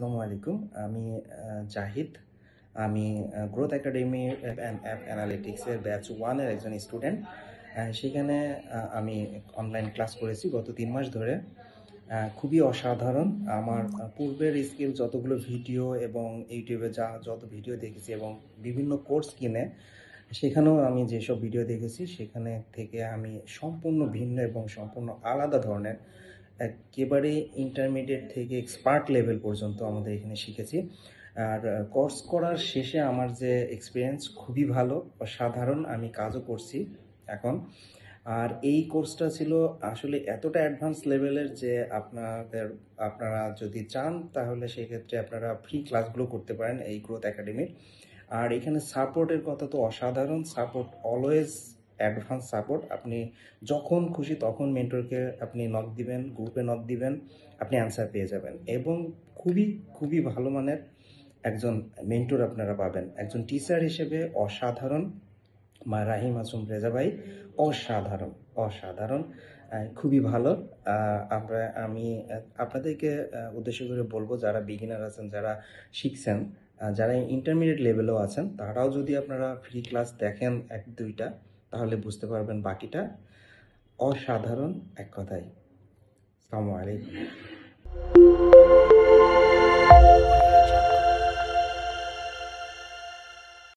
আসসালামু আলাইকুম। আমি জাহিদ। আমি গ্রোথ একাডেমি অ্যান্ড অ্যাপ অ্যানালিটিক্সের ব্যাচ 1 এর একজন স্টুডেন্ট। সেখানে আমি অনলাইন ক্লাস করেছি গত ৩ মাস ধরে। খুবই অসাধারণ। আমার পূর্বের স্কিল যতগুলো ভিডিও এবং ইউটিউবে যত ভিডিও দেখেছি এবং বিভিন্ন কোর্স কিনে সেখানেও আমি যেসব ভিডিও দেখেছি সেখানে থেকে আমি সম্পূর্ণ ভিন্ন এবং সম্পূর্ণ আলাদা ধরনের একেবারে ইন্টারমিডিয়েট থেকে এক্সপার্ট লেভেল পর্যন্ত আমাদের এখানে শিখেছি। আর কোর্স করার শেষে আমার যে এক্সপিরিয়েন্স খুবই ভালো, অসাধারণ। আমি কাজও করছি এখন। আর এই কোর্সটা ছিল আসলে এতটা অ্যাডভান্স লেভেলের যে আপনারা যদি চান তাহলে সেক্ষেত্রে আপনারা ফ্রি ক্লাসগুলো করতে পারেন এই গ্রোথ একাডেমির। আর এখানে সাপোর্টের কথা তো অসাধারণ। Support always advance support. আপনি যখন খুশি তখন মেন্টরকে আপনি নক দিবেন, গ্রুপে নক দিবেন, আপনি অ্যান্সার পেয়ে যাবেন এবং খুবই খুবই ভালো মানের একজন মেন্টর আপনারা পাবেন। একজন টিচার হিসেবে অসাধারণ রাহিম আসুম রেজা ভাই, অসাধারণ অসাধারণ, খুবই ভালো। আমি আপনাদেরকে উদ্দেশ্য করে বলবো, যারা বিগিনার আছেন, যারা শিখছেন, যারা ইন্টারমিডিয়েট লেভেলেও আছেন, তারাও যদি আপনারা ফ্রি ক্লাস দেখেন 1-2টা, তাহলে বুঝতে পারবেন বাকিটা। অসাধারণ এক কথায়। আসসালামু আলাইকুম।